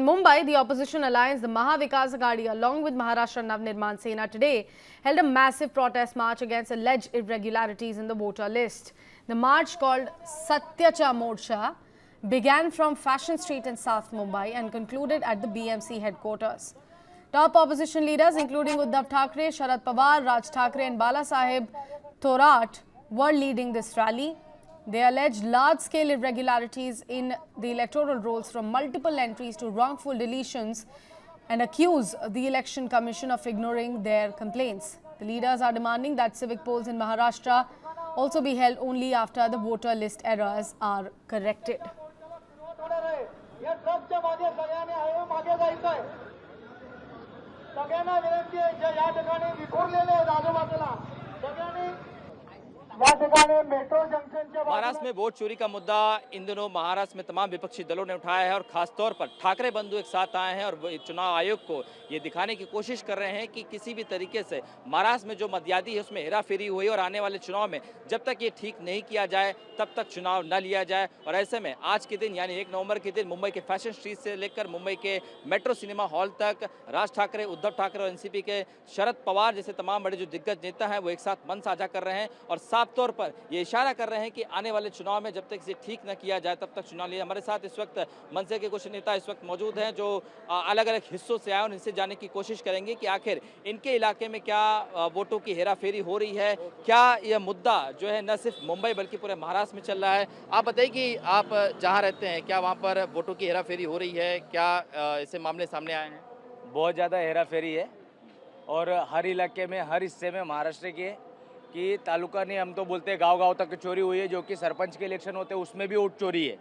Mumbai, the opposition alliance, the Maha Vikas Aghadi, along with Maharashtra Navnirman Sena today, held a massive protest march against alleged irregularities in the voter list. The march, called Satyacha Morcha, began from Fashion Street in South Mumbai and concluded at the BMC headquarters. Top opposition leaders, including Uddhav Thackeray, Sharad Pawar, Raj Thackeray and Balasaheb Thorat, were leading this rally. They alleged large-scale irregularities in the electoral rolls, from multiple entries to wrongful deletions, and accuse the Election Commission of ignoring their complaints. The leaders are demanding that civic polls in Maharashtra also be held only after the voter list errors are corrected. Maharashtra में vote चोरी का मुद्दा इन दिनों महाराष्ट्र में तमाम विपक्षी दलों ने उठाया है और खासतौर पर ठाकरे बंधु एक साथ आए हैं और चुनाव आयोग को ये दिखाने की कोशिश कर रहे हैं कि किसी भी तरीके से महाराष्ट्र में जो मध्यावधि है उसमें हेराफेरी हुई और आने वाले चुनाव में जब तक ये ठीक नहीं किया जाए तब तक चुनाव न लिया जाए। और ऐसे में आज के दिन यानी 1 नवंबर के दिन मुंबई के फैशन स्ट्रीट से लेकर मुंबई के मेट्रो सिनेमा हॉल तक राज ठाकरे, उद्धव ठाकरे और एनसीपी के शरद पवार जैसे तमाम बड़े जो दिग्गज नेता हैं वो एक साथ मन साझा कर रहे हैं और साफ तौर पर ये इशारा कर रहे हैं कि आने वाले चुनाव में जब तक इसे ठीक न किया जाए तब तक चुनाव लिया। हमारे साथ इस वक्त मनसे के कुछ नेता इस वक्त मौजूद हैं जो अलग अलग हिस्सों से आए और इनसे जानने की कोशिश करेंगे कि आखिर इनके इलाके में क्या वोटों की हेराफेरी हो रही है, क्या यह मुद्दा जो है न सिर्फ मुंबई बल्कि पूरे महाराष्ट्र में चल रहा है। आप बताइए कि आप जहाँ रहते हैं क्या वहाँ पर वोटों की हेराफेरी हो रही है, क्या ऐसे मामले सामने आए हैं? बहुत ज़्यादा हेराफेरी है और हर इलाके में हर हिस्से में महाराष्ट्र के कि तालुका नहीं, हम तो बोलते हैं गांव-गांव तक चोरी हुई है, जो कि सरपंच के इलेक्शन होते हैं उसमें भी वोट चोरी है।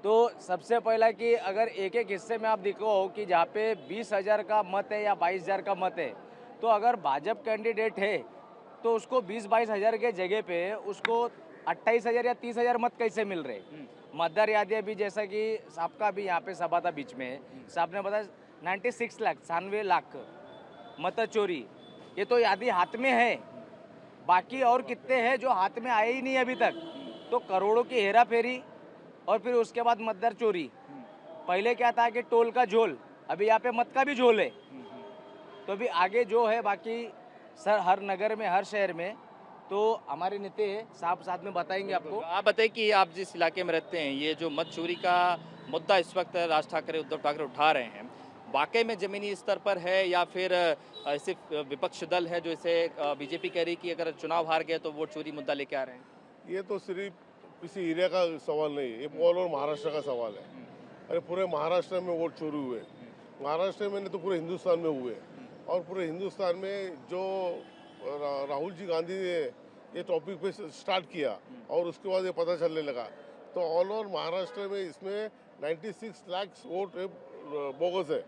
तो सबसे पहला कि अगर एक एक हिस्से में आप देखो कि जहाँ पे 20,000 का मत है या 22,000 का मत है, तो अगर भाजपा कैंडिडेट है तो उसको 20-22 हज़ार के जगह पे उसको 28,000 या 30,000 मत कैसे मिल रहे। मतदार यादियाँ भी जैसा कि आपका भी यहाँ पे सभा था बीच में, साहब ने बताया 96 लाख मत चोरी, ये तो यादी हाथ में है, बाकी और कितने हैं जो हाथ में आए ही नहीं अभी तक। तो करोड़ों की हेरा फेरी और फिर उसके बाद मतदार चोरी। पहले क्या था कि टोल का झोल, अभी यहाँ पे मत का भी झोल है। तो अभी आगे जो है बाकी सर हर नगर में हर शहर में तो हमारे नेता साहब साथ में बताएंगे आपको। आप बताइए कि आप जिस इलाके में रहते हैं ये जो मत चोरी का मुद्दा इस वक्त राज ठाकरे, उद्धव ठाकरे उठा रहे हैं, वाकई में जमीनी स्तर पर है या फिर सिर्फ विपक्ष दल है जो इसे बीजेपी कह रही कि अगर चुनाव हार गए तो वोट चोरी मुद्दा लेके आ रहे हैं? ये तो सिर्फ किसी एरिया का सवाल नहीं, ये ऑल ओवर महाराष्ट्र का सवाल है। अरे पूरे महाराष्ट्र में वोट चोरी हुए, महाराष्ट्र में नहीं तो पूरे हिंदुस्तान में हुए। और पूरे हिंदुस्तान में जो राहुल जी गांधी ने ये टॉपिक पे स्टार्ट किया और उसके बाद ये पता चलने लगा, तो ऑल ओवर महाराष्ट्र में इसमें 96 लाख वोट बोगस है।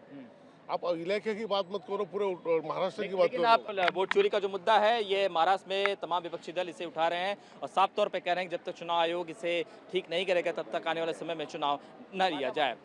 आप इलाके की बात मत करो, पूरे महाराष्ट्र की बात करो। आप वोट चोरी का जो मुद्दा है ये महाराष्ट्र में तमाम विपक्षी दल इसे उठा रहे हैं और साफ तौर पे कह रहे हैं कि जब तक चुनाव आयोग इसे ठीक नहीं करेगा तब तक आने वाले समय में चुनाव न लिया जाए।